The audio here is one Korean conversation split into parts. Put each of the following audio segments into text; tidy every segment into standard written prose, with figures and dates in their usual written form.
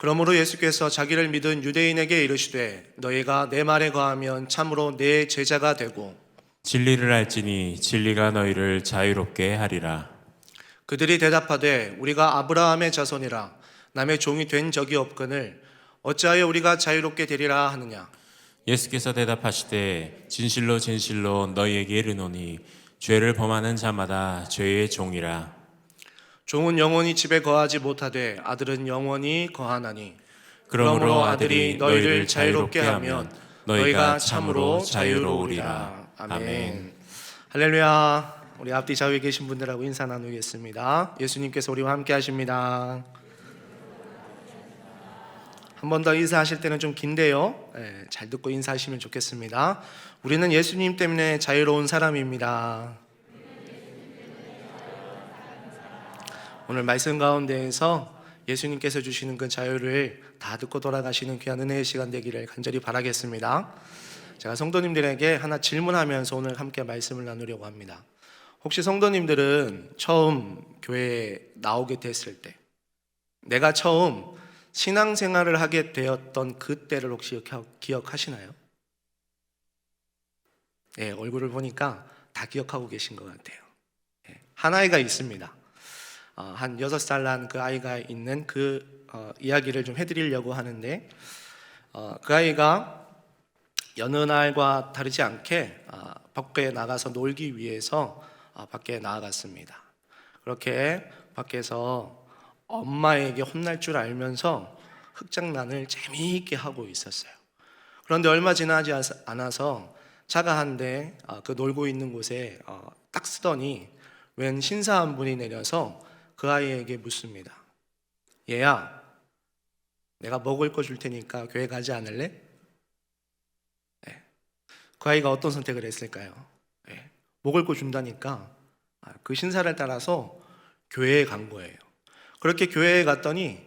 그러므로 예수께서 자기를 믿은 유대인에게 이르시되 너희가 내 말에 거하면 참으로 내 제자가 되고 진리를 알지니 진리가 너희를 자유롭게 하리라. 그들이 대답하되 우리가 아브라함의 자손이라 남의 종이 된 적이 없거늘 어찌하여 우리가 자유롭게 되리라 하느냐. 예수께서 대답하시되 진실로 진실로 너희에게 이르노니 죄를 범하는 자마다 죄의 종이라. 종은 영원히 집에 거하지 못하되 아들은 영원히 거하나니 그러므로 아들이 너희를 자유롭게 하면 너희가 참으로 자유로우리라. 아멘. 할렐루야. 우리 앞뒤 좌우에 계신 분들하고 인사 나누겠습니다. 예수님께서 우리와 함께 하십니다. 한 번 더 인사하실 때는 좀 긴데요, 잘 듣고 인사하시면 좋겠습니다. 우리는 예수님 때문에 자유로운 사람입니다. 오늘 말씀 가운데에서 예수님께서 주시는 그 자유를 다 듣고 돌아가시는 귀한 은혜의 시간 되기를 간절히 바라겠습니다. 제가 성도님들에게 하나 질문하면서 오늘 함께 말씀을 나누려고 합니다. 혹시 성도님들은 처음 교회에 나오게 됐을 때, 내가 처음 신앙생활을 하게 되었던 그때를 혹시 기억하시나요? 네, 얼굴을 보니까 다 기억하고 계신 것 같아요. 한 아이가 있습니다. 한 6살 난 그 아이가 있는 그 이야기를 좀 해드리려고 하는데, 그 아이가 여느 날과 다르지 않게 밖에 나가서 놀기 위해서 밖에 나아갔습니다. 그렇게 밖에서 엄마에게 혼날 줄 알면서 흙장난을 재미있게 하고 있었어요. 그런데 얼마 지나지 않아서 차가 한 대 그 놀고 있는 곳에 딱 쓰더니 웬 신사 한 분이 내려서 그 아이에게 묻습니다. 얘야, 내가 먹을 거 줄 테니까 교회 가지 않을래? 네. 그 아이가 어떤 선택을 했을까요? 네. 먹을 거 준다니까 그 신사를 따라서 교회에 간 거예요. 그렇게 교회에 갔더니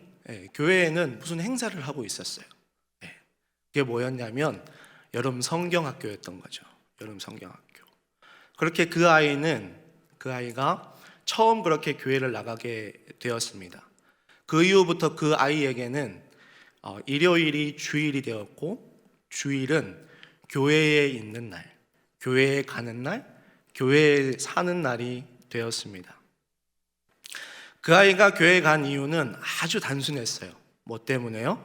교회에는 무슨 행사를 하고 있었어요. 그게 뭐였냐면 여름 성경학교였던 거죠. 여름 성경학교. 그렇게 그 아이가 처음 그렇게 교회를 나가게 되었습니다. 그 이후부터 그 아이에게는 일요일이 주일이 되었고, 주일은 교회에 있는 날, 교회에 가는 날, 교회에 사는 날이 되었습니다. 그 아이가 교회에 간 이유는 아주 단순했어요. 뭐 때문에요?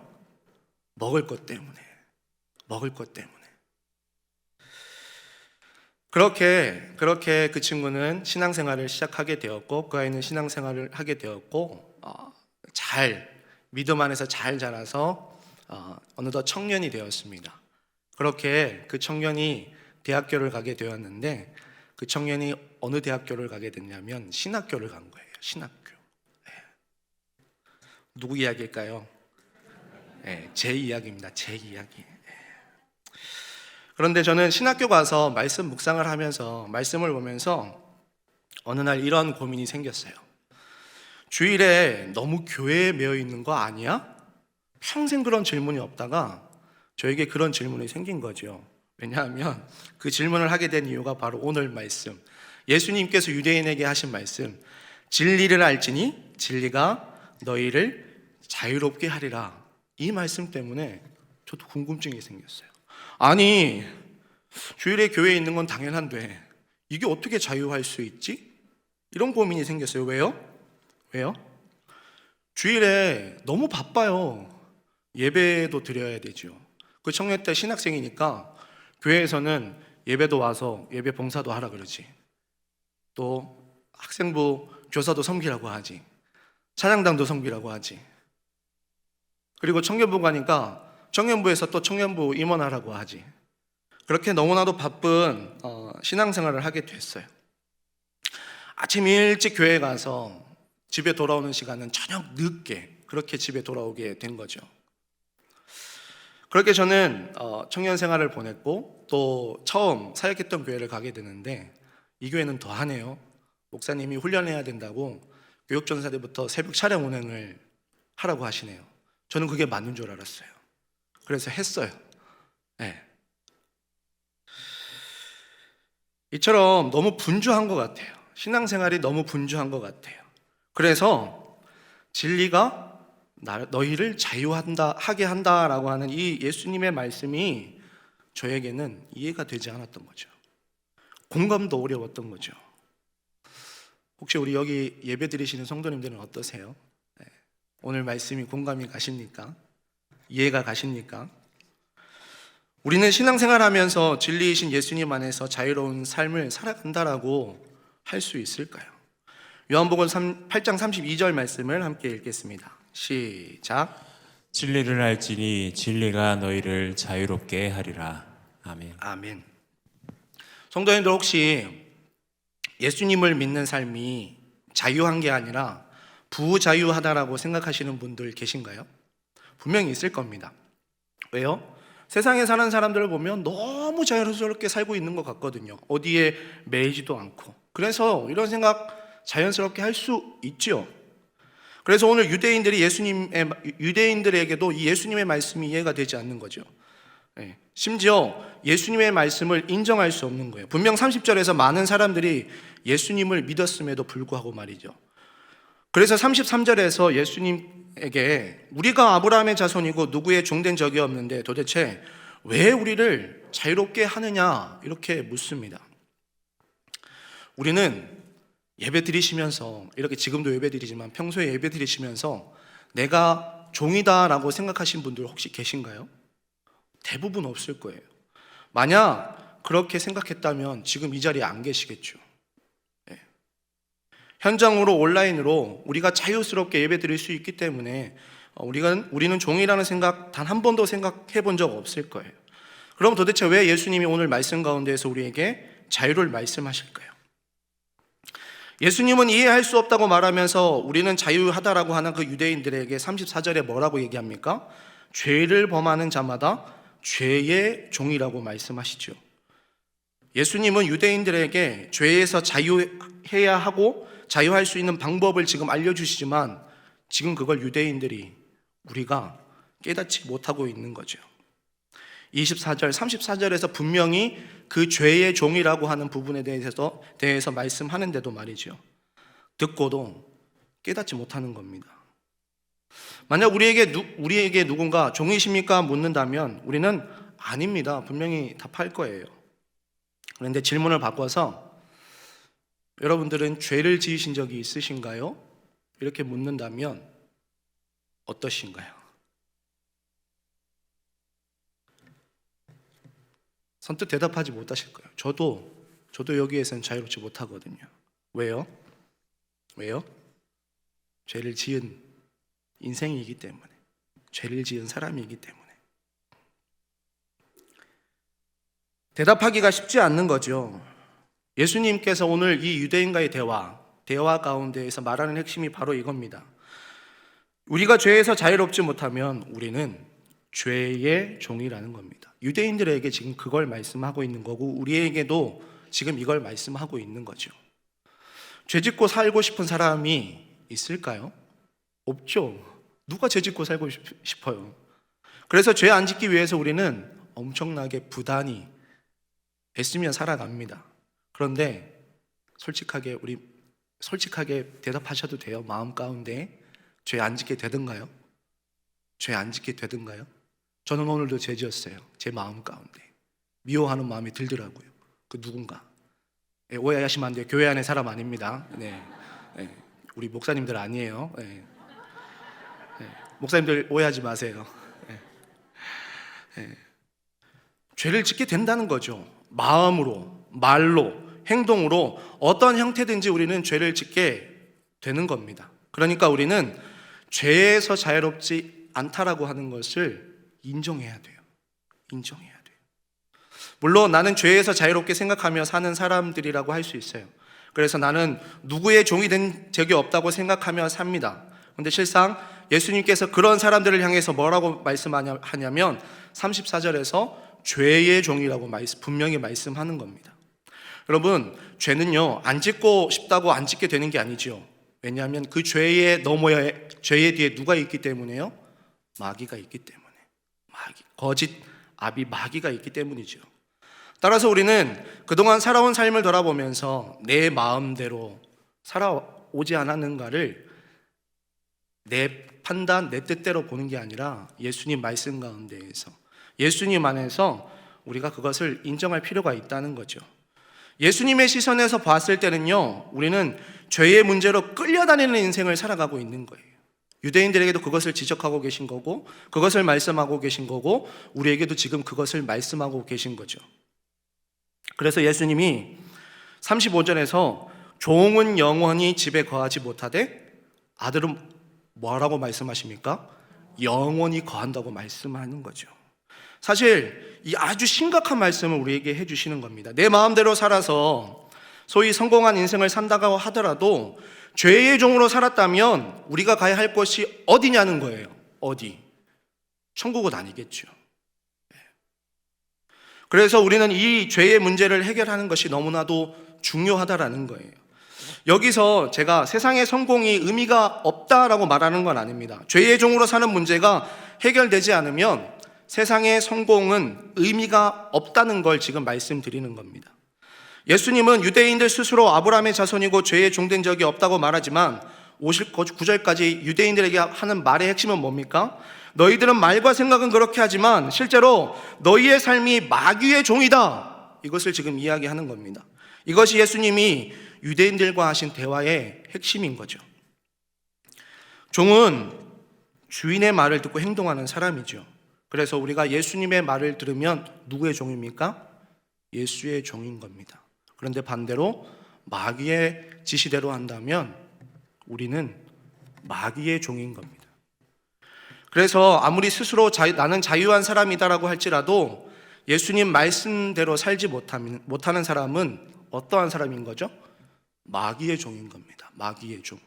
먹을 것 때문에. 먹을 것 때문에. 그렇게 그 친구는 신앙생활을 시작하게 되었고, 그 아이는 신앙생활을 하게 되었고, 믿음 안에서 잘 자라서 어느덧 청년이 되었습니다. 그렇게 그 청년이 대학교를 가게 되었는데, 그 청년이 어느 대학교를 가게 됐냐면 신학교를 간 거예요. 신학교. 누구 이야기일까요? 제 이야기입니다. 제 이야기. 그런데 저는 신학교 가서 말씀 묵상을 하면서 말씀을 보면서 어느 날 이런 고민이 생겼어요. 주일에 너무 교회에 매여 있는 거 아니야? 평생 그런 질문이 없다가 저에게 그런 질문이 생긴 거죠. 왜냐하면 그 질문을 하게 된 이유가 바로 오늘 말씀, 예수님께서 유대인에게 하신 말씀, 진리를 알지니 진리가 너희를 자유롭게 하리라. 이 말씀 때문에 저도 궁금증이 생겼어요. 아니, 주일에 교회에 있는 건 당연한데 이게 어떻게 자유할 수 있지? 이런 고민이 생겼어요. 왜요? 주일에 너무 바빠요. 예배도 드려야 되죠. 그 청년 때 신학생이니까 교회에서는 예배도 와서 예배 봉사도 하라 그러지. 또 학생부 교사도 섬기라고 하지. 찬양단도 섬기라고 하지. 그리고 청년부 가니까 청년부에서 또 청년부 임원하라고 하지. 그렇게 너무나도 바쁜 신앙생활을 하게 됐어요. 아침 일찍 교회 가서 집에 돌아오는 시간은 저녁 늦게 그렇게 집에 돌아오게 된 거죠. 그렇게 저는 청년 생활을 보냈고 또 처음 사역했던 교회를 가게 되는데 이 교회는 더하네요. 목사님이 훈련해야 된다고 교육전사 때부터 새벽 차량 운행을 하라고 하시네요. 저는 그게 맞는 줄 알았어요. 그래서 했어요. 네. 이처럼 너무 분주한 것 같아요. 신앙생활이 너무 분주한 것 같아요. 그래서 진리가 너희를 자유하게 한다라고 하는 이 예수님의 말씀이 저에게는 이해가 되지 않았던 거죠. 공감도 어려웠던 거죠. 혹시 우리 여기 예배 드리시는 성도님들은 어떠세요? 오늘 말씀이 공감이 가십니까? 이해가 가십니까? 우리는 신앙생활하면서 진리이신 예수님 안에서 자유로운 삶을 살아간다라고 할 수 있을까요? 요한복음 8장 32절 말씀을 함께 읽겠습니다. 시작. 진리를 알지니 진리가 너희를 자유롭게 하리라. 아멘. 아멘. 성도님들, 혹시 예수님을 믿는 삶이 자유한 게 아니라 부자유하다라고 생각하시는 분들 계신가요? 분명히 있을 겁니다. 왜요? 세상에 사는 사람들을 보면 너무 자연스럽게 살고 있는 것 같거든요. 어디에 매이지도 않고. 그래서 이런 생각 자연스럽게 할 수 있죠. 그래서 오늘 유대인들에게도 이 예수님의 말씀이 이해가 되지 않는 거죠. 심지어 예수님의 말씀을 인정할 수 없는 거예요. 분명 30절에서 많은 사람들이 예수님을 믿었음에도 불구하고 말이죠. 그래서 33절에서 예수님에게 우리가 아브라함의 자손이고 누구의 종된 적이 없는데 도대체 왜 우리를 자유롭게 하느냐 이렇게 묻습니다. 우리는 예배 드리시면서, 이렇게 지금도 예배 드리지만 평소에 예배 드리시면서 내가 종이다라고 생각하신 분들 혹시 계신가요? 대부분 없을 거예요. 만약 그렇게 생각했다면 지금 이 자리에 안 계시겠죠. 현장으로, 온라인으로 우리가 자유스럽게 예배 드릴 수 있기 때문에 우리는 종이라는 생각 단 한 번도 생각해 본 적 없을 거예요. 그럼 도대체 왜 예수님이 오늘 말씀 가운데에서 우리에게 자유를 말씀하실까요? 예수님은 이해할 수 없다고 말하면서 우리는 자유하다라고 하는 그 유대인들에게 34절에 뭐라고 얘기합니까? 죄를 범하는 자마다 죄의 종이라고 말씀하시죠. 예수님은 유대인들에게 죄에서 자유해야 하고 자유할 수 있는 방법을 지금 알려주시지만 지금 그걸 유대인들이 우리가 깨닫지 못하고 있는 거죠. 24절, 34절에서 분명히 그 죄의 종이라고 하는 부분에 대해서 말씀하는데도 말이죠. 듣고도 깨닫지 못하는 겁니다. 만약 우리에게 누군가 종이십니까? 묻는다면 우리는 아닙니다. 분명히 답할 거예요. 그런데 질문을 바꿔서 여러분들은 죄를 지으신 적이 있으신가요? 이렇게 묻는다면 어떠신가요? 선뜻 대답하지 못하실 거예요. 저도 여기에서는 자유롭지 못하거든요. 왜요? 죄를 지은 인생이기 때문에, 죄를 지은 사람이기 때문에. 대답하기가 쉽지 않는 거죠. 예수님께서 오늘 이 유대인과의 대화 가운데에서 말하는 핵심이 바로 이겁니다. 우리가 죄에서 자유롭지 못하면 우리는 죄의 종이라는 겁니다. 유대인들에게 지금 그걸 말씀하고 있는 거고 우리에게도 지금 이걸 말씀하고 있는 거죠. 죄 짓고 살고 싶은 사람이 있을까요? 없죠. 누가 죄 짓고 살고 싶어요? 그래서 죄 안 짓기 위해서 우리는 엄청나게 부단히 애쓰며 살아갑니다. 그런데 솔직하게 대답하셔도 돼요. 마음 가운데 죄 안 짓게 되던가요? 죄 안 짓게 되던가요? 저는 오늘도 죄 지었어요. 제 마음 가운데 미워하는 마음이 들더라고요. 그 누군가. 오해하시면 안 돼요. 교회 안에 사람 아닙니다. 네. 우리 목사님들 아니에요. 목사님들 오해하지 마세요. 죄를 짓게 된다는 거죠. 마음으로, 말로, 행동으로 어떤 형태든지 우리는 죄를 짓게 되는 겁니다. 그러니까 우리는 죄에서 자유롭지 않다라고 하는 것을 인정해야 돼요. 물론 나는 죄에서 자유롭게 생각하며 사는 사람들이라고 할 수 있어요. 그래서 나는 누구의 종이 된 적이 없다고 생각하며 삽니다. 그런데 실상 예수님께서 그런 사람들을 향해서 뭐라고 말씀하냐면 34절에서 죄의 종이라고 분명히 말씀하는 겁니다. 여러분, 죄는요 안 짓고 싶다고 안 짓게 되는 게 아니죠. 왜냐하면 그 죄의 너머에, 죄의 뒤에 누가 있기 때문에요? 마귀가 있기 때문에. 거짓 아비 마귀가 있기 때문이죠. 따라서 우리는 그동안 살아온 삶을 돌아보면서 내 마음대로 살아오지 않았는가를 내 판단, 내 뜻대로 보는 게 아니라 예수님 말씀 가운데에서, 예수님 안에서 우리가 그것을 인정할 필요가 있다는 거죠. 예수님의 시선에서 봤을 때는요, 우리는 죄의 문제로 끌려다니는 인생을 살아가고 있는 거예요. 유대인들에게도 그것을 지적하고 계신 거고, 그것을 말씀하고 계신 거고, 우리에게도 지금 그것을 말씀하고 계신 거죠. 그래서 예수님이 35절에서 종은 영원히 집에 거하지 못하되 아들은 뭐라고 말씀하십니까? 영원히 거한다고 말씀하는 거죠. 사실 이 아주 심각한 말씀을 우리에게 해주시는 겁니다. 내 마음대로 살아서 소위 성공한 인생을 산다고 하더라도 죄의 종으로 살았다면 우리가 가야 할 곳이 어디냐는 거예요. 어디? 천국은 아니겠죠. 그래서 우리는 이 죄의 문제를 해결하는 것이 너무나도 중요하다라는 거예요. 여기서 제가 세상의 성공이 의미가 없다라고 말하는 건 아닙니다. 죄의 종으로 사는 문제가 해결되지 않으면 세상의 성공은 의미가 없다는 걸 지금 말씀드리는 겁니다. 예수님은 유대인들 스스로 아브라함의 자손이고 죄의 종된 적이 없다고 말하지만 59절까지 유대인들에게 하는 말의 핵심은 뭡니까? 너희들은 말과 생각은 그렇게 하지만 실제로 너희의 삶이 마귀의 종이다. 이것을 지금 이야기하는 겁니다. 이것이 예수님이 유대인들과 하신 대화의 핵심인 거죠. 종은 주인의 말을 듣고 행동하는 사람이죠. 그래서 우리가 예수님의 말을 들으면 누구의 종입니까? 예수의 종인 겁니다. 그런데 반대로 마귀의 지시대로 한다면 우리는 마귀의 종인 겁니다. 그래서 아무리 스스로 나는 자유한 사람이다라고 할지라도 예수님 말씀대로 살지 못하는 사람은 어떠한 사람인 거죠? 마귀의 종인 겁니다. 마귀의 종.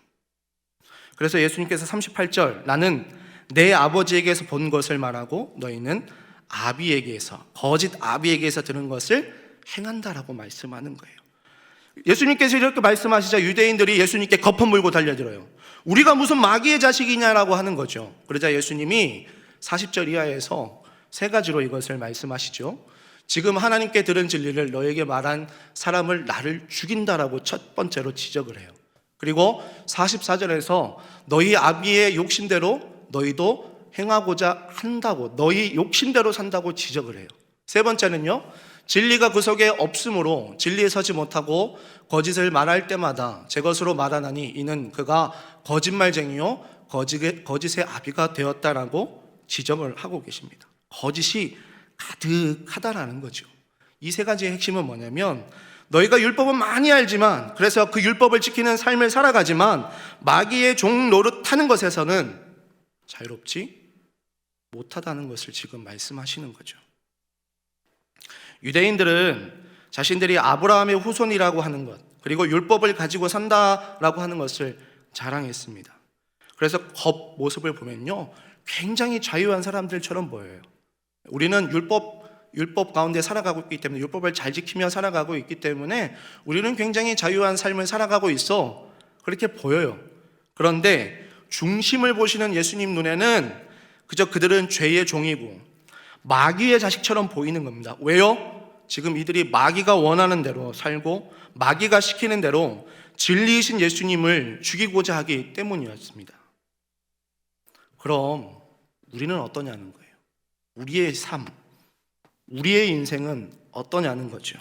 그래서 예수님께서 38절, 나는 내 아버지에게서 본 것을 말하고 너희는 아비에게서, 거짓 아비에게서 들은 것을 행한다라고 말씀하는 거예요. 예수님께서 이렇게 말씀하시자 유대인들이 예수님께 거품 물고 달려들어요. 우리가 무슨 마귀의 자식이냐라고 하는 거죠. 그러자 예수님이 40절 이하에서 세 가지로 이것을 말씀하시죠. 지금 하나님께 들은 진리를 너에게 말한 사람을 나를 죽인다라고 첫 번째로 지적을 해요. 그리고 44절에서 너희 아비의 욕심대로 너희도 행하고자 한다고, 너희 욕심대로 산다고 지적을 해요. 세 번째는요, 진리가 그 속에 없으므로 진리에 서지 못하고 거짓을 말할 때마다 제 것으로 말하나니 이는 그가 거짓말쟁이요 거짓의 아비가 되었다라고 지적을 하고 계십니다. 거짓이 가득하다라는 거죠. 이 세 가지의 핵심은 뭐냐면 너희가 율법은 많이 알지만, 그래서 그 율법을 지키는 삶을 살아가지만 마귀의 종 노릇하는 것에서는 자유롭지 못하다는 것을 지금 말씀하시는 거죠. 유대인들은 자신들이 아브라함의 후손이라고 하는 것, 그리고 율법을 가지고 산다라고 하는 것을 자랑했습니다. 그래서 겉모습을 보면요, 굉장히 자유한 사람들처럼 보여요. 우리는 율법 가운데 살아가고 있기 때문에, 율법을 잘 지키며 살아가고 있기 때문에 우리는 굉장히 자유한 삶을 살아가고 있어, 그렇게 보여요. 그런데 중심을 보시는 예수님 눈에는 그저 그들은 죄의 종이고 마귀의 자식처럼 보이는 겁니다. 왜요? 지금 이들이 마귀가 원하는 대로 살고 마귀가 시키는 대로 진리이신 예수님을 죽이고자 하기 때문이었습니다. 그럼 우리는 어떠냐는 거예요. 우리의 삶, 우리의 인생은 어떠냐는 거죠.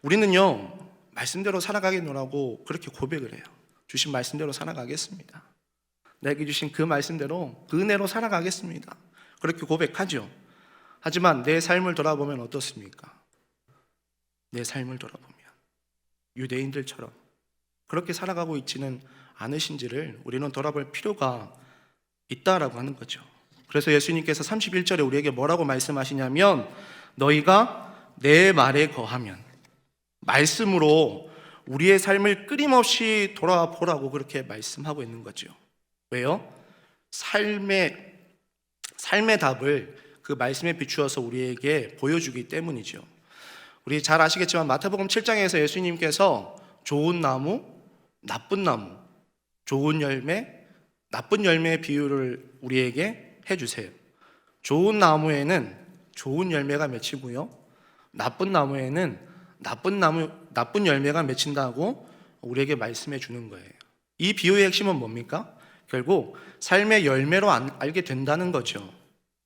우리는요, 말씀대로 살아가겠노라고 그렇게 고백을 해요. 주신 말씀대로 살아가겠습니다. 내게 주신 그 말씀대로, 그 은혜로 살아가겠습니다. 그렇게 고백하죠. 하지만 내 삶을 돌아보면 어떻습니까? 내 삶을 돌아보면 유대인들처럼 그렇게 살아가고 있지는 않으신지를 우리는 돌아볼 필요가 있다라고 하는 거죠. 그래서 예수님께서 31절에 우리에게 뭐라고 말씀하시냐면 너희가 내 말에 거하면, 말씀으로 우리의 삶을 끊임없이 돌아보라고 그렇게 말씀하고 있는 거죠. 왜요? 삶의 답을 그 말씀에 비추어서 우리에게 보여주기 때문이죠. 우리 잘 아시겠지만 마태복음 7장에서 예수님께서 좋은 나무, 나쁜 나무, 좋은 열매, 나쁜 열매의 비유를 우리에게 해주세요. 좋은 나무에는 좋은 열매가 맺히고요, 나쁜 나무에는 나쁜 열매가 맺힌다고 우리에게 말씀해 주는 거예요. 이 비유의 핵심은 뭡니까? 결국 삶의 열매로 알게 된다는 거죠.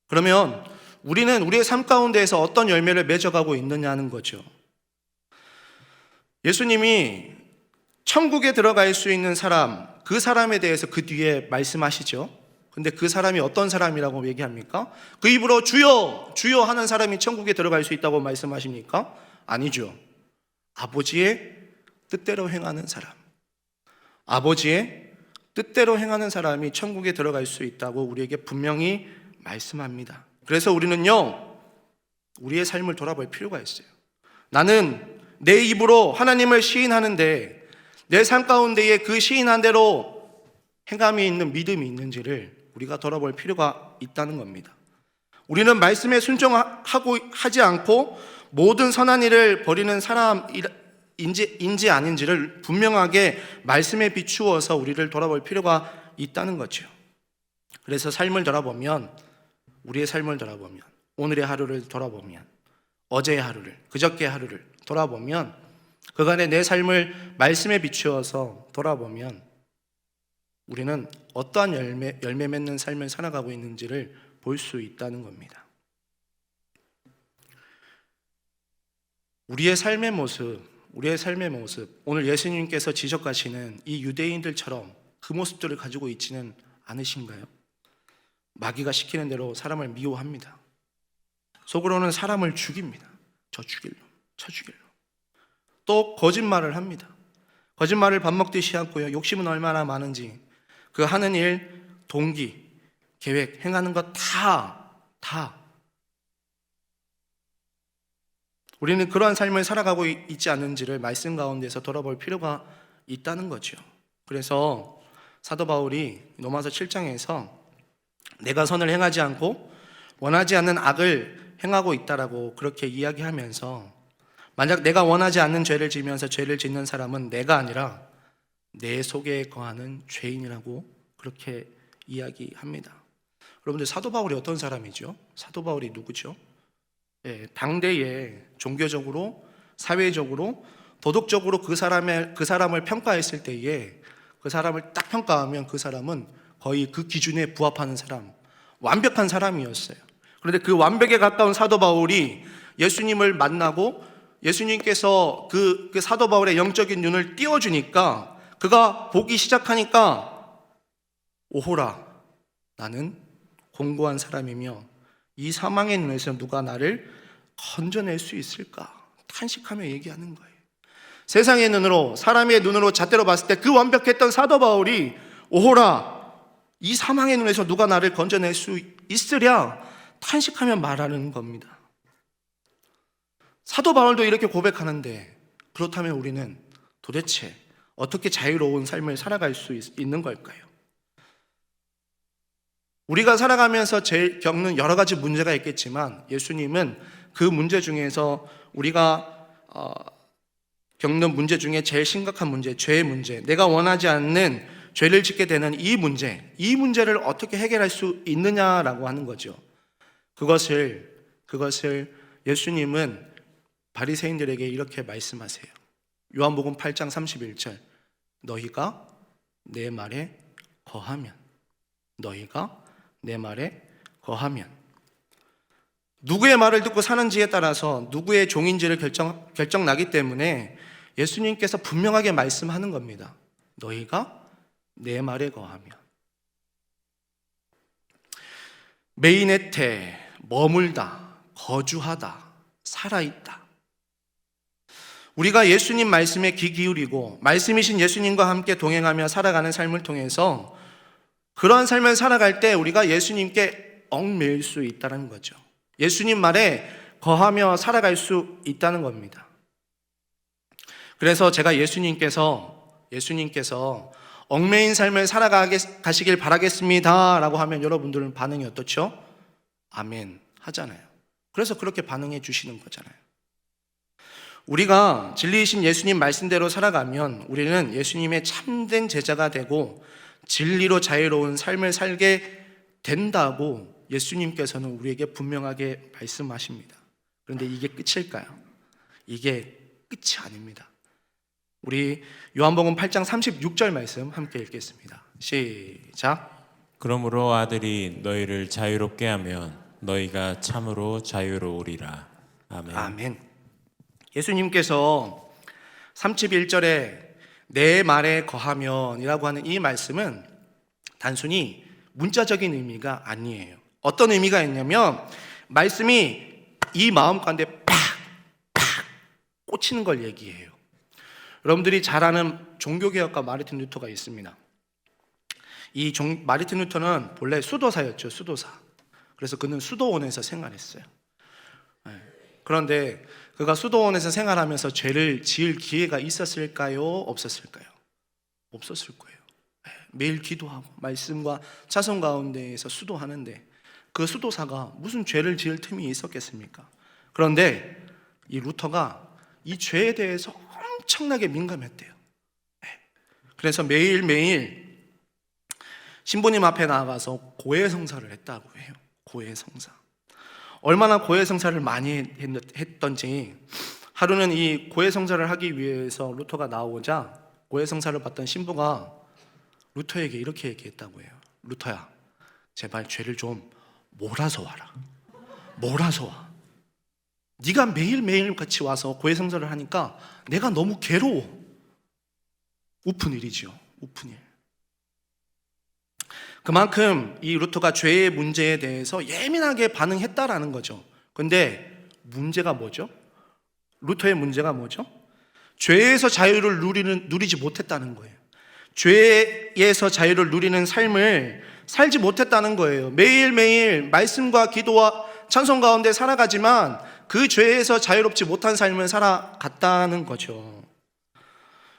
그러면 우리는 우리의 삶 가운데에서 어떤 열매를 맺어가고 있느냐는 거죠. 예수님이 천국에 들어갈 수 있는 사람, 그 사람에 대해서 그 뒤에 말씀하시죠. 근데 그 사람이 어떤 사람이라고 얘기합니까? 그 입으로 주여, 주여 하는 사람이 천국에 들어갈 수 있다고 말씀하십니까? 아니죠. 아버지의 뜻대로 행하는 사람, 아버지의 뜻대로 행하는 사람이 천국에 들어갈 수 있다고 우리에게 분명히 말씀합니다. 그래서 우리는요, 우리의 삶을 돌아볼 필요가 있어요. 나는 내 입으로 하나님을 시인하는데 내 삶 가운데에 그 시인한 대로 행함이 있는 믿음이 있는지를 우리가 돌아볼 필요가 있다는 겁니다. 우리는 말씀에 순종하고 하지 않고 모든 선한 일을 벌이는 사람인지 아닌지를 분명하게 말씀에 비추어서 우리를 돌아볼 필요가 있다는 거죠. 그래서 삶을 돌아보면, 우리의 삶을 돌아보면, 오늘의 하루를 돌아보면, 어제의 하루를, 그저께의 하루를 돌아보면, 그간의 내 삶을 말씀에 비추어서 돌아보면 우리는 어떠한 열매 맺는 삶을 살아가고 있는지를 볼 수 있다는 겁니다. 우리의 삶의 모습, 오늘 예수님께서 지적하시는 이 유대인들처럼 그 모습들을 가지고 있지는 않으신가요? 마귀가 시키는 대로 사람을 미워합니다. 속으로는 사람을 죽입니다. 저 죽일로. 또 거짓말을 합니다. 거짓말을 밥 먹듯이 하고요. 욕심은 얼마나 많은지 그 하는 일, 동기, 계획, 행하는 것 다 우리는 그러한 삶을 살아가고 있지 않은지를 말씀 가운데서 돌아볼 필요가 있다는 거죠. 그래서 사도 바울이 로마서 7장에서 내가 선을 행하지 않고 원하지 않는 악을 행하고 있다라고 그렇게 이야기하면서, 만약 내가 원하지 않는 죄를 지으면서 죄를 짓는 사람은 내가 아니라 내 속에 거하는 죄인이라고 그렇게 이야기합니다. 여러분들, 사도 바울이 어떤 사람이죠? 사도 바울이 누구죠? 당대에 종교적으로, 사회적으로, 도덕적으로 그 사람을 평가했을 때에 그 사람을 딱 평가하면 그 사람은 거의 그 기준에 부합하는 사람, 완벽한 사람이었어요. 그런데 그 완벽에 가까운 사도 바울이 예수님을 만나고 예수님께서 그 사도 바울의 영적인 눈을 띄워주니까, 그가 보기 시작하니까, 오호라, 나는 공고한 사람이며 이 사망의 눈에서 누가 나를 건져낼 수 있을까 탄식하며 얘기하는 거예요. 세상의 눈으로, 사람의 눈으로 잣대로 봤을 때 그 완벽했던 사도 바울이 오호라, 이 사망의 눈에서 누가 나를 건져낼 수 있으랴 탄식하며 말하는 겁니다. 사도 바울도 이렇게 고백하는데, 그렇다면 우리는 도대체 어떻게 자유로운 삶을 살아갈 수 있는 걸까요? 우리가 살아가면서 제일 겪는 여러 가지 문제가 있겠지만, 예수님은 그 문제 중에서 우리가 겪는 문제 중에 제일 심각한 문제, 죄의 문제, 내가 원하지 않는 죄를 짓게 되는 이 문제를 어떻게 해결할 수 있느냐라고 하는 거죠. 그것을 예수님은 바리새인들에게 이렇게 말씀하세요. 요한복음 8장 31절, 너희가 내 말에 거하면, 누구의 말을 듣고 사는지에 따라서 누구의 종인지를 결정나기 때문에 예수님께서 분명하게 말씀하는 겁니다. 너희가 내 말에 거하면. 메이네테, 머물다, 거주하다, 살아있다. 우리가 예수님 말씀에 귀 기울이고 말씀이신 예수님과 함께 동행하며 살아가는 삶을 통해서 그러한 삶을 살아갈 때 우리가 예수님께 얽매일 수 있다는 거죠. 예수님 말에 거하며 살아갈 수 있다는 겁니다. 그래서 제가 예수님께서 얽매인 삶을 살아가시길 바라겠습니다 라고 하면 여러분들은 반응이 어떻죠? 아멘 하잖아요. 그래서 그렇게 반응해 주시는 거잖아요. 우리가 진리이신 예수님 말씀대로 살아가면 우리는 예수님의 참된 제자가 되고 진리로 자유로운 삶을 살게 된다고 예수님께서는 우리에게 분명하게 말씀하십니다. 그런데 이게 끝일까요? 이게 끝이 아닙니다. 우리 요한복음 8장 36절 말씀 함께 읽겠습니다. 시작. 그러므로 아들이 너희를 자유롭게 하면 너희가 참으로 자유로우리라. 아멘. 아멘. 예수님께서 31절에 내 말에 거하면이라고 하는 이 말씀은 단순히 문자적인 의미가 아니에요. 어떤 의미가 있냐면 말씀이 이 마음 가운데 팍 꽂히는 걸 얘기해요. 여러분들이 잘 아는 종교개혁가 마르틴 루터가 있습니다. 마르틴 루터는 본래 수도사였죠. 수도사. 그래서 그는 수도원에서 생활했어요. 그런데 그가 수도원에서 생활하면서 죄를 지을 기회가 있었을까요? 없었을까요? 없었을 거예요. 매일 기도하고 말씀과 차선 가운데에서 수도하는데 그 수도사가 무슨 죄를 지을 틈이 있었겠습니까? 그런데 이 루터가 이 죄에 대해서 엄청나게 민감했대요. 그래서 매일매일 신부님 앞에 나가서 고해성사를 했다고 해요. 고해성사. 얼마나 고해성사를 많이 했던지 하루는 이 고해성사를 하기 위해서 루터가 나오자 고해성사를 받던 신부가 루터에게 이렇게 얘기했다고 해요. 루터야, 제발 죄를 좀 몰아서 와라. 몰아서 와. 네가 매일매일 같이 와서 고해성사를 하니까 내가 너무 괴로워. 우픈 일이죠. 우픈 일. 그만큼 이 루터가 죄의 문제에 대해서 예민하게 반응했다라는 거죠. 근데 문제가 뭐죠? 루터의 문제가 뭐죠? 죄에서 자유를 누리지 못했다는 거예요. 죄에서 자유를 누리는 삶을 살지 못했다는 거예요. 매일매일 말씀과 기도와 찬송 가운데 살아가지만 그 죄에서 자유롭지 못한 삶을 살아갔다는 거죠.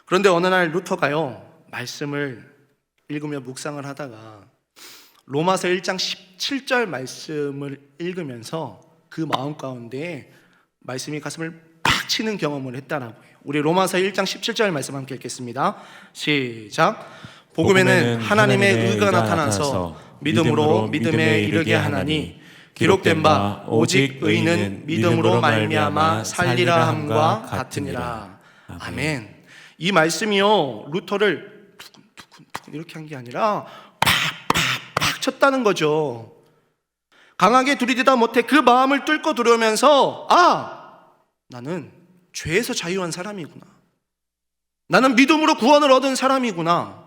그런데 어느 날 루터가요, 말씀을 읽으며 묵상을 하다가 로마서 1장 17절 말씀을 읽으면서 그 마음 가운데 말씀이 가슴을 팍 치는 경험을 했다라고 해요. 우리 로마서 1장 17절 말씀 함께 읽겠습니다. 시작. 복음에는 하나님의 의가 나타나서 믿음으로 믿음에 이르게 하나니 기록된 바 오직 의인은 믿음으로 말미암아 살리라 함과 같으니라. 아멘. 이 말씀이요, 루터를 두근두근 이렇게 한 게 아니라 팍팍팍 쳤다는 거죠. 강하게 들이대다 못해 그 마음을 뚫고 들어오면서 나는 죄에서 자유한 사람이구나. 나는 믿음으로 구원을 얻은 사람이구나.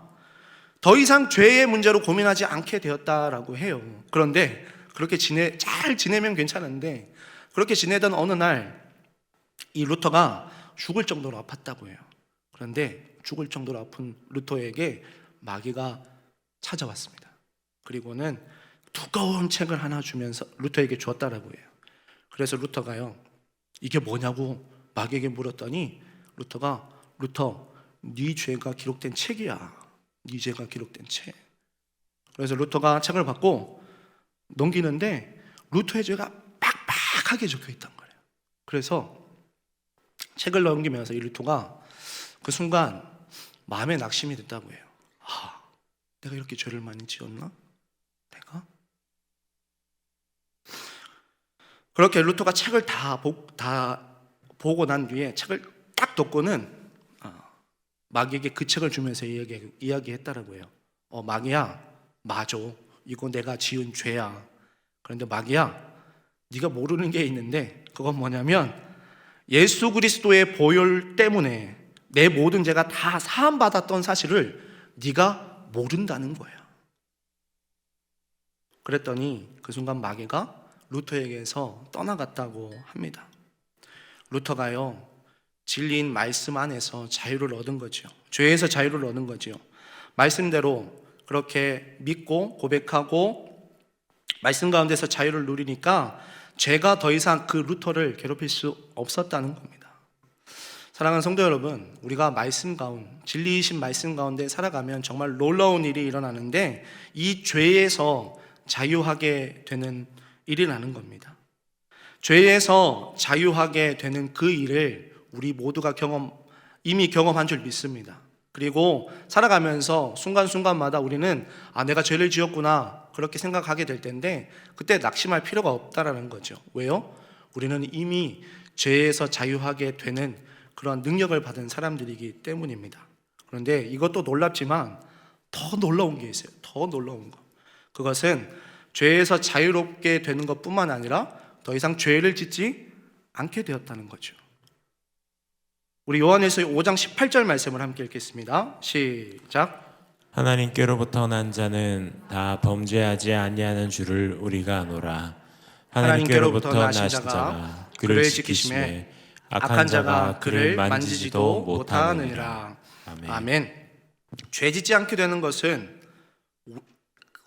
더 이상 죄의 문제로 고민하지 않게 되었다라고 해요. 그런데 그렇게 잘 지내면 괜찮은데 그렇게 지내던 어느 날 이 루터가 죽을 정도로 아팠다고 해요. 그런데 죽을 정도로 아픈 루터에게 마귀가 찾아왔습니다. 그리고는 두꺼운 책을 하나 주면서 루터에게 주었다라고 해요. 그래서 루터가요, 이게 뭐냐고 마귀에게 물었더니 루터, 네 죄가 기록된 책이야. 네 죄가 기록된 책. 그래서 루터가 책을 받고 넘기는데 루터의 죄가 빡빡하게 적혀 있단 거예요. 그래서 책을 넘기면서 이 루터가 그 순간 마음에 낙심이 됐다고 해요. 내가 이렇게 죄를 많이 지었나? 내가? 그렇게 루터가 책을 다 보고 난 뒤에 책을 딱 덮고는 마귀에게 그 책을 주면서 이야기했다라고 해요. 마귀야, 맞아. 이거 내가 지은 죄야. 그런데 마귀야, 네가 모르는 게 있는데 그건 뭐냐면 예수 그리스도의 보혈 때문에 내 모든 죄가 다 사함받았던 사실을 네가 모른다는 거야. 그랬더니 그 순간 마귀가 루터에게서 떠나갔다고 합니다. 루터가요, 진리인 말씀 안에서 자유를 얻은 거죠. 죄에서 자유를 얻은 거죠. 말씀대로 그렇게 믿고 고백하고 말씀 가운데서 자유를 누리니까 죄가 더 이상 그 루터를 괴롭힐 수 없었다는 겁니다. 사랑하는 성도 여러분, 우리가 말씀 가운데, 진리이신 말씀 가운데 살아가면 정말 놀라운 일이 일어나는데 이 죄에서 자유하게 되는 일이 나는 겁니다. 죄에서 자유하게 되는 그 일을 우리 모두가 이미 경험한 줄 믿습니다. 그리고 살아가면서 순간순간마다 우리는 내가 죄를 지었구나 그렇게 생각하게 될 텐데 그때 낙심할 필요가 없다라는 거죠. 왜요? 우리는 이미 죄에서 자유하게 되는 그런 능력을 받은 사람들이기 때문입니다. 그런데 이것도 놀랍지만 더 놀라운 게 있어요. 더 놀라운 거. 그것은 죄에서 자유롭게 되는 것뿐만 아니라 더 이상 죄를 짓지 않게 되었다는 거죠. 우리 요한일서 5장 18절 말씀을 함께 읽겠습니다. 시작. 하나님께로부터 난 자는 다 범죄하지 아니하는 줄을 우리가 아노라. 하나님께로부터 나신 자가 그를 지키심에 악한 자가 그를 만지지도 못하느니라. 아멘. 죄 짓지 않게 되는 것은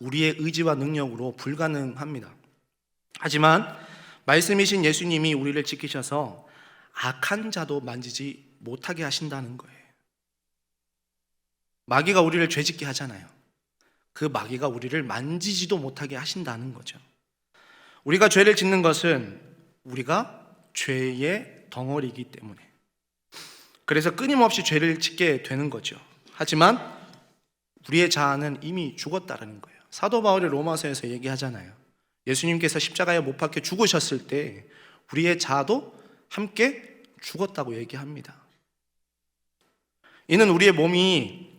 우리의 의지와 능력으로 불가능합니다. 하지만 말씀이신 예수님이 우리를 지키셔서 악한 자도 만지지 못하게 하신다는 거예요. 마귀가 우리를 죄짓게 하잖아요. 그 마귀가 우리를 만지지도 못하게 하신다는 거죠. 우리가 죄를 짓는 것은 우리가 죄의 덩어리이기 때문에, 그래서 끊임없이 죄를 짓게 되는 거죠. 하지만 우리의 자아는 이미 죽었다는 거예요. 사도 바울이 로마서에서 얘기하잖아요. 예수님께서 십자가에 못 박혀 죽으셨을 때 우리의 자아도 함께 죽었다고 얘기합니다. 이는 우리의 몸이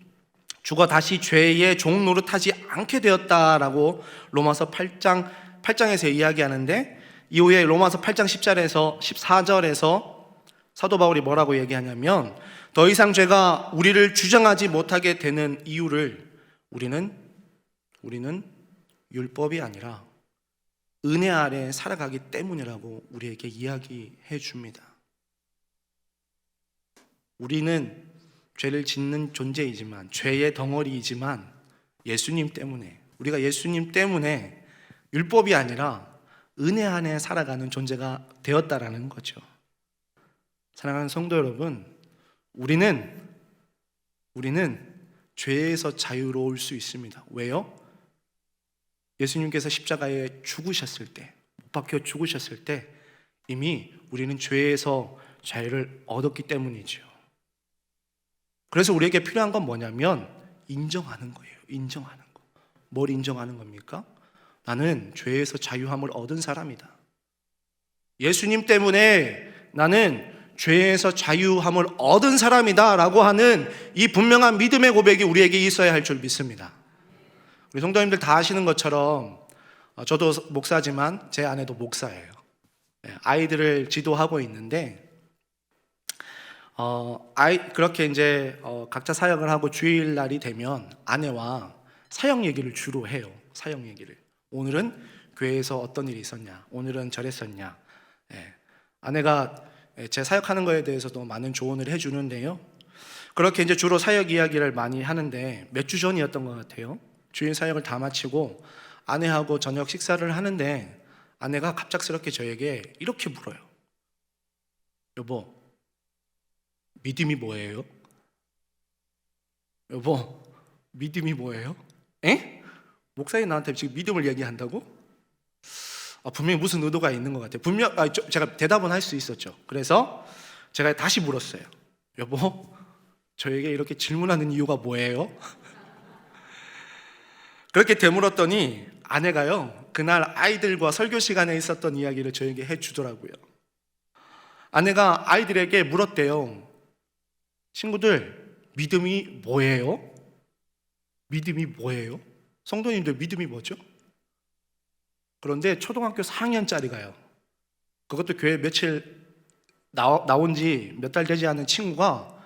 죽어 다시 죄의 종 노릇하지 않게 되었다라고 로마서 8장에서 이야기하는데, 이후에 로마서 8장 10절에서 14절에서 사도 바울이 뭐라고 얘기하냐면, 더 이상 죄가 우리를 주장하지 못하게 되는 이유를 우리는 율법이 아니라 은혜 아래 살아가기 때문이라고 우리에게 이야기해 줍니다. 우리는 죄를 짓는 존재이지만, 죄의 덩어리이지만, 우리가 예수님 때문에 율법이 아니라 은혜 안에 살아가는 존재가 되었다라는 거죠. 사랑하는 성도 여러분, 우리는 죄에서 자유로울 수 있습니다. 왜요? 예수님께서 십자가에 죽으셨을 때, 못 박혀 죽으셨을 때 이미 우리는 죄에서 자유를 얻었기 때문이죠. 그래서 우리에게 필요한 건 뭐냐면 인정하는 거예요. 인정하는 거. 뭘 인정하는 겁니까? 나는 죄에서 자유함을 얻은 사람이다. 예수님 때문에 나는 죄에서 자유함을 얻은 사람이다 라고 하는 이 분명한 믿음의 고백이 우리에게 있어야 할 줄 믿습니다. 우리 성도님들 다 아시는 것처럼 저도 목사지만 제 아내도 목사예요. 아이들을 지도하고 있는데 그렇게 이제 각자 사역을 하고 주일날이 되면 아내와 사역 얘기를 주로 해요. 사역 얘기를. 오늘은 교회에서 어떤 일이 있었냐, 오늘은 저랬었냐. 아내가 제 사역하는 거에 대해서도 많은 조언을 해주는데요. 그렇게 이제 주로 사역 이야기를 많이 하는데, 몇 주 전이었던 것 같아요. 주일 사역을 다 마치고 아내하고 저녁 식사를 하는데 아내가 갑작스럽게 저에게 이렇게 물어요. 여보, 믿음이 뭐예요? 여보, 믿음이 뭐예요? 에? 목사님 나한테 지금 믿음을 얘기한다고? 분명히 무슨 의도가 있는 것 같아요. 제가 대답은 할 수 있었죠. 그래서 제가 다시 물었어요. 여보, 저에게 이렇게 질문하는 이유가 뭐예요? 그렇게 되물었더니 아내가요, 그날 아이들과 설교 시간에 있었던 이야기를 저에게 해주더라고요. 아내가 아이들에게 물었대요. 친구들, 믿음이 뭐예요? 믿음이 뭐예요? 성도님들, 믿음이 뭐죠? 그런데 초등학교 4학년짜리가요, 그것도 교회 며칠 나온 지 몇 달 되지 않은 친구가,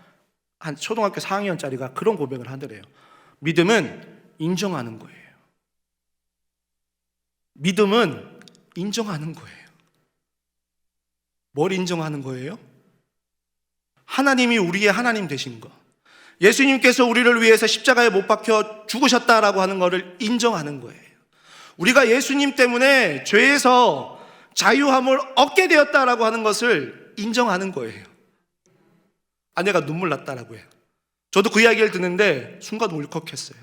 한 초등학교 4학년짜리가 그런 고백을 하더래요. 믿음은 인정하는 거예요. 믿음은 인정하는 거예요. 뭘 인정하는 거예요? 하나님이 우리의 하나님 되신 거, 예수님께서 우리를 위해서 십자가에 못 박혀 죽으셨다라고 하는 것을 인정하는 거예요. 우리가 예수님 때문에 죄에서 자유함을 얻게 되었다라고 하는 것을 인정하는 거예요. 아내가 눈물 났다라고 해요. 저도 그 이야기를 듣는데 순간 울컥했어요.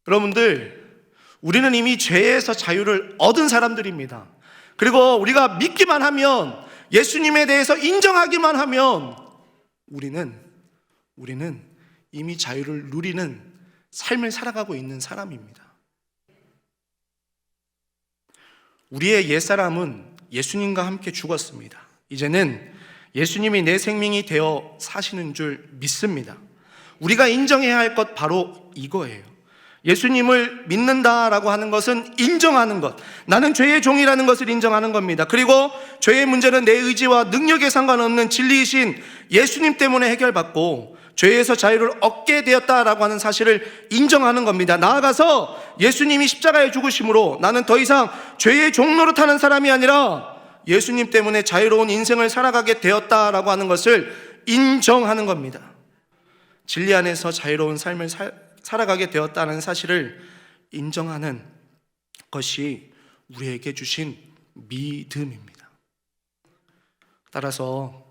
여러분들, 우리는 이미 죄에서 자유를 얻은 사람들입니다. 그리고 우리가 믿기만 하면, 예수님에 대해서 인정하기만 하면 우리는 이미 자유를 누리는 삶을 살아가고 있는 사람입니다. 우리의 옛사람은 예수님과 함께 죽었습니다. 이제는 예수님이 내 생명이 되어 사시는 줄 믿습니다. 우리가 인정해야 할 것 바로 이거예요. 예수님을 믿는다라고 하는 것은 인정하는 것, 나는 죄의 종이라는 것을 인정하는 겁니다. 그리고 죄의 문제는 내 의지와 능력에 상관없는 진리이신 예수님 때문에 해결받고 죄에서 자유를 얻게 되었다라고 하는 사실을 인정하는 겁니다. 나아가서 예수님이 십자가에 죽으심으로 나는 더 이상 죄의 종 노릇하는 사람이 아니라 예수님 때문에 자유로운 인생을 살아가게 되었다라고 하는 것을 인정하는 겁니다. 진리 안에서 자유로운 삶을 살아가게 되었다는 사실을 인정하는 것이 우리에게 주신 믿음입니다. 따라서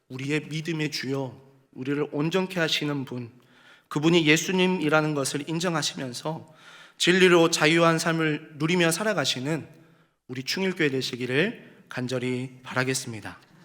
우리의 믿음의 주요, 우리를 온전케 하시는 분, 그분이 예수님이라는 것을 인정하시면서 진리로 자유한 삶을 누리며 살아가시는 우리 충일교회 되시기를 간절히 바라겠습니다.